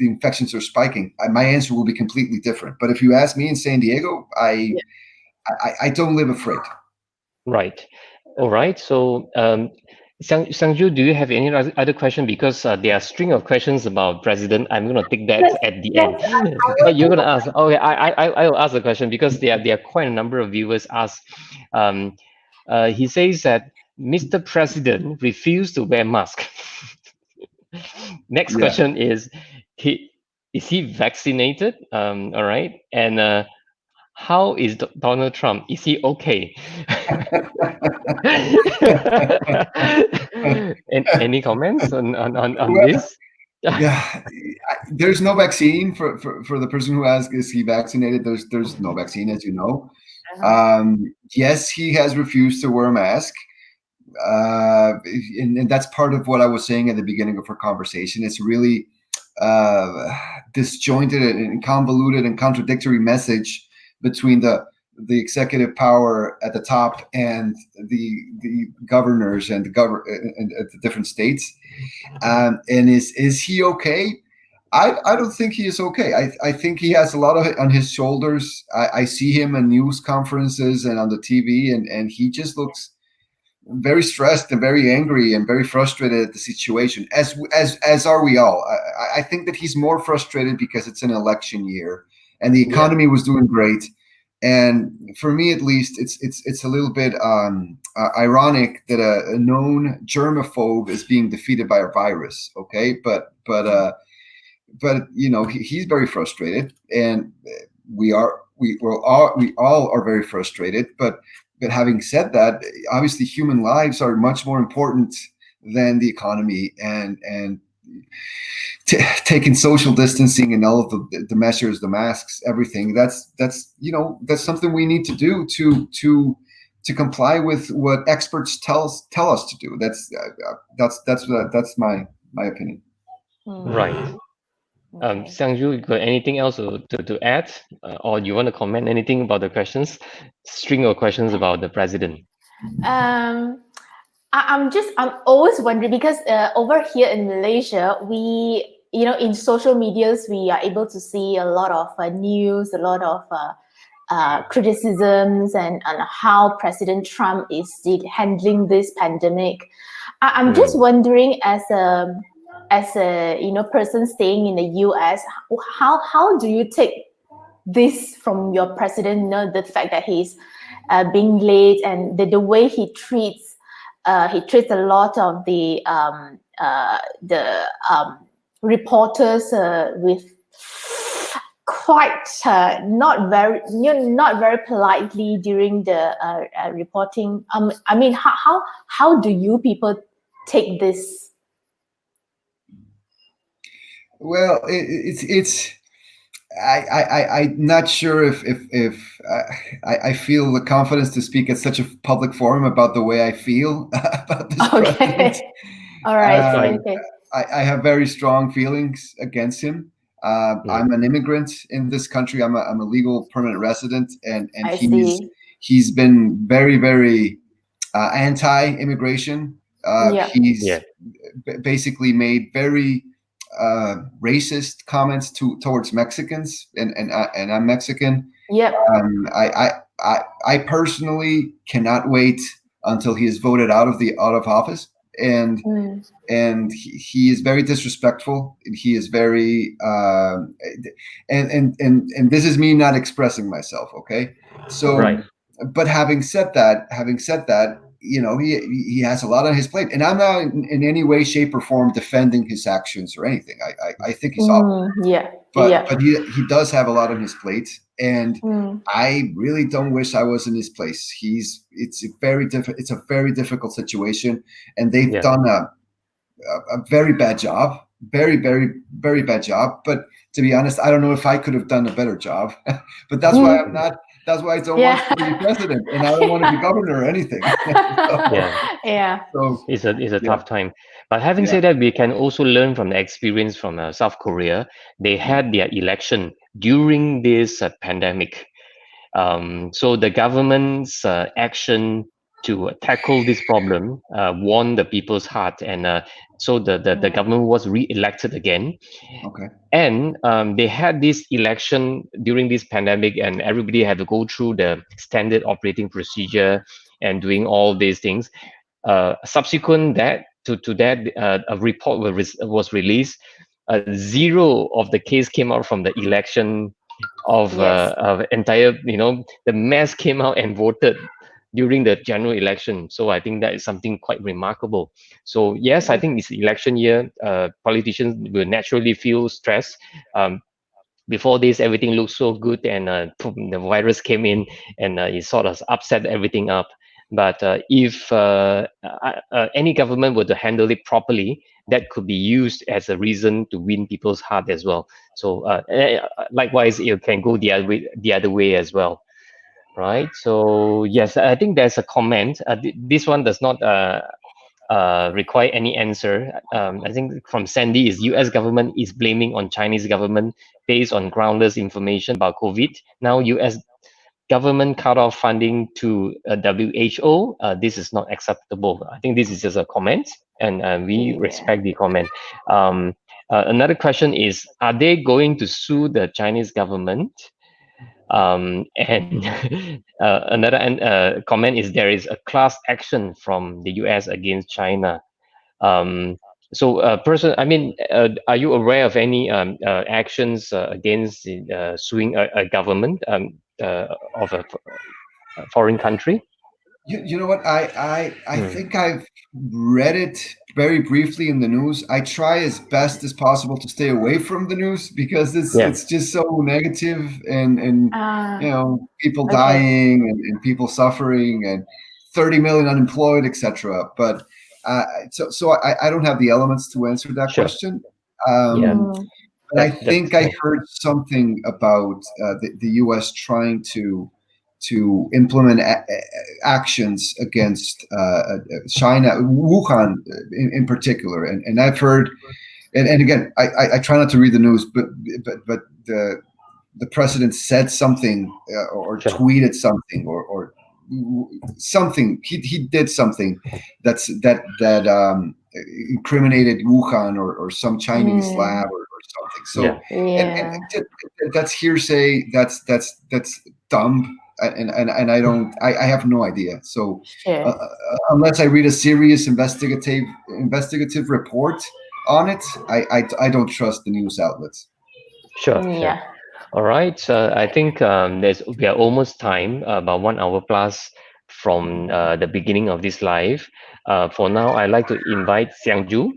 infections are spiking, my answer will be completely different. But if you ask me in San Diego, I don't live afraid. Right. All right. So, Sangju, do you have any other question? Because there are a string of questions about president. I'm going to take that at the end. But you're going to ask. Okay, I will ask the question because there are quite a number of viewers ask. He says that Mr. President refused to wear mask. Next question is he vaccinated? All right. And how is Donald Trump? Is he okay? Any comments on this? Yeah, there's no vaccine for the person who asks, is he vaccinated? There's no vaccine, as you know. Yes, he has refused to wear a mask. And that's part of what I was saying at the beginning of our conversation. It's really disjointed and convoluted and contradictory message between the executive power at the top and the governors and the different states. And is he okay? I don't think he is okay. I think he has a lot of it on his shoulders. I see him in news conferences and on the TV, and he just looks very stressed and very angry and very frustrated at the situation, as are we all. I think that he's more frustrated because it's an election year and the economy was doing great. And for me, at least, it's a little bit ironic that a known germaphobe is being defeated by a virus. Okay, but you know, he's very frustrated, and we all are very frustrated. But having said that, obviously human lives are much more important than the economy, and taking social distancing and all of the measures, the masks, everything. That's you know, that's something we need to do to comply with what experts tell us to do. That's my opinion. Right. Okay. Siang-ju, you got anything else to add, or you want to comment anything about the questions, string of questions about the president? I'm always wondering because over here in Malaysia, we, you know, in social medias, we are able to see a lot of news, a lot of criticisms and how President Trump is handling this pandemic. I'm just wondering, as a you know, person staying in the US, how do you take this from your president? You know, the fact that he's being late and the way he treats a lot of the reporters with quite not very, you know, not very politely during the reporting. I mean, how do you people take this? Well, it's I'm not sure if I feel the confidence to speak at such a public forum about the way I feel about this president. All right. Okay. I have very strong feelings against him. I'm an immigrant in this country. I'm a legal permanent resident, and he's been very anti-immigration. He's basically made very racist comments towards Mexicans, and I'm Mexican. I personally cannot wait until he is voted out of office, and he is very disrespectful. He is very and this is me not expressing myself. Okay, so but having said that, you know, he has a lot on his plate, and I'm not in any way, shape, or form defending his actions or anything. I think he's awful. But he does have a lot on his plate, and I really don't wish I was in his place. It's a very difficult situation, and they've done a very bad job, very bad job. But to be honest, I don't know if I could have done a better job. But that's why I'm not. That's why I don't want to be president, and I don't want to be governor or anything. So it's a tough time. But having said that, we can also learn from the experience from South Korea. They had their election during this pandemic. So the government's action to tackle this problem won the people's heart, and so the government was re-elected again. And they had this election during this pandemic, and everybody had to go through the standard operating procedure and doing all these things. Subsequent to that, a report was released. Zero of the case came out from the election of entire, you know, the mass came out and voted during the general election. So I think that is something quite remarkable. So yes, I think it's election year. Politicians will naturally feel stress. Before this, everything looked so good, and the virus came in, and it sort of upset everything up. But if any government were to handle it properly, that could be used as a reason to win people's heart as well. So likewise, it can go the other way as well, right? So yes, I think there's a comment. This one does not require any answer. I think from Sandy is U.S. government is blaming on Chinese government based on groundless information about COVID. Now U.S. government cut off funding to WHO. This is not acceptable. I think this is just a comment, and we respect the comment. Another question is, are they going to sue the Chinese government? And another comment is, there is a class action from the US against China. Um, I mean, are you aware of any actions against suing a government of a foreign country? You know what? I Hmm. think I've read it very briefly in the news. I try as best as possible to stay away from the news because Yeah, it's just so negative and Ah, people okay. dying and people suffering and 30 million unemployed, etc. But I don't have the elements to answer that sure. question. Yeah, Mm, But I that's think I heard something about the U.S. trying to implement actions against China, Wuhan in particular, and I've heard, and again, I try not to read the news, but the president said something or sure. tweeted something or something he did something that incriminated Wuhan or some Chinese mm, lab or something. Yeah, So and yeah, that's hearsay. That's dumb. And I have no idea. So sure. unless I read a serious investigative report on it, I don't trust the news outlets. sure. Yeah. All right. I think we are almost time, about 1 hour plus from the beginning of this live. For now, I'd like to invite Xiangju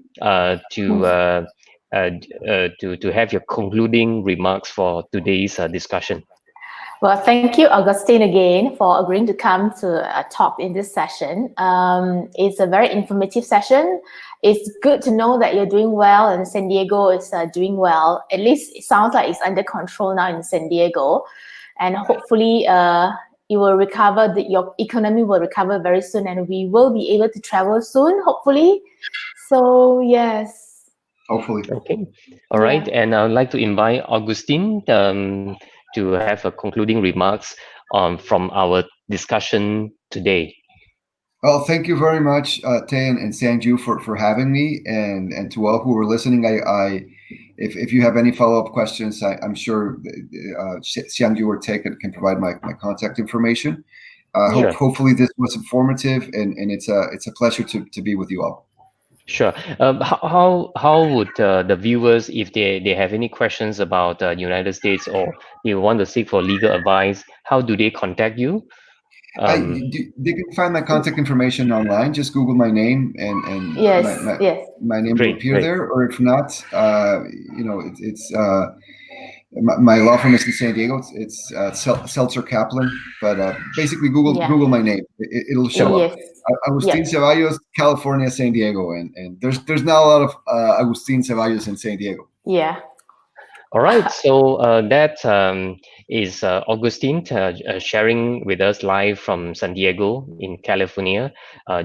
to have your concluding remarks for today's discussion. Well, thank you, Augustine, again for agreeing to come to talk in this session. It's a very informative session. It's good to know that you're doing well and San Diego is doing well. At least it sounds like it's under control now in San Diego. And hopefully it will recover, your economy will recover very soon and we will be able to travel soon, hopefully. So, yes. Hopefully. Okay. All right. Yeah. And I'd like to invite Augustine to have a concluding remarks from our discussion today. Well, thank you very much, Tay and Sanju, for having me, and to all who are listening. If you have any follow up questions, I'm sure Xiangju or Tay can provide my contact information. Sure. Hopefully this was informative, and it's a pleasure to be with you all. Sure. How would the viewers, if they have any questions about United States or they want to seek for legal advice, how do they contact you? They can find my contact information online. Just Google my name, and Yes, yes. my name will Great, appear great. there. Or if not, it's my law firm is in San Diego. It's Seltzer Kaplan, but basically Yeah. Google my name. It'll show up. Yes. Agustin Yep. Ceballos, California, San Diego, and there's not a lot of Agustin Ceballos in San Diego. Yeah. All right, so that is Augustine sharing with us live from San Diego in California,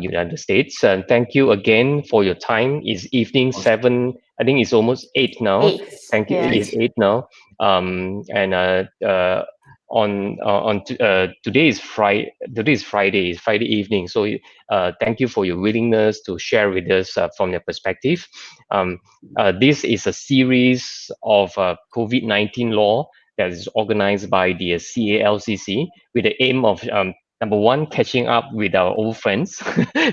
United States. And thank you again for your time. It's evening 7. I think it's almost 8 now. 8. Thank you. Yes. It's 8 now. And today is Friday. Today is Friday. It's Friday evening. So thank you for your willingness to share with us from your perspective. This is a series of COVID-19 law that is organized by the CALCC with the aim of number one, catching up with our old friends,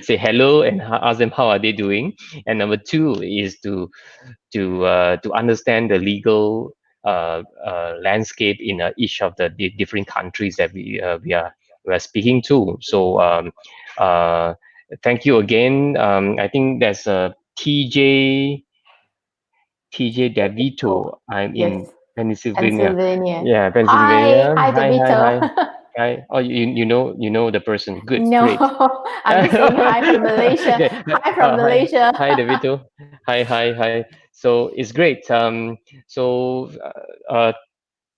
say hello and ask them how are they doing, and number two is to understand the legal landscape in each of the different countries that we are speaking to. So thank you again. I think there's a TJ Oh, Davito. I'm in yes. Pennsylvania. Pennsylvania. Yeah, Hi. Pennsylvania. Hi, Hi, hi, Devito. hi. Hi. Oh, you know the person. Good, No, great. I'm just saying hi from Malaysia. Okay. Hi from Hi, Malaysia. hi, Davito. Hi. So it's great. So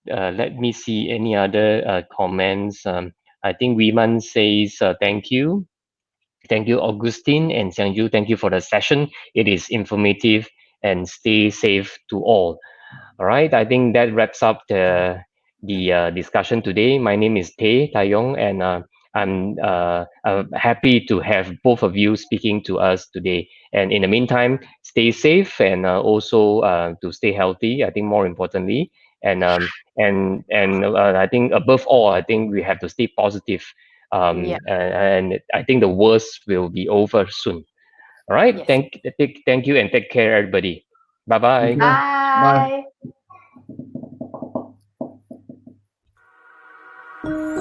let me see any other comments. I think Wiman says thank you. Thank you, Augustine and Xiangju. Thank you for the session. It is informative and stay safe to all. All right. I think that wraps up the discussion today. My name is Teh Tai Yong, and I'm happy to have both of you speaking to us today. And in the meantime, stay safe and also to stay healthy. I think more importantly, and I think above all, I think we have to stay positive. Yeah. And I think the worst will be over soon. All right. Yes. Thank you and take care, everybody. Bye Take bye. care. Bye. Bye.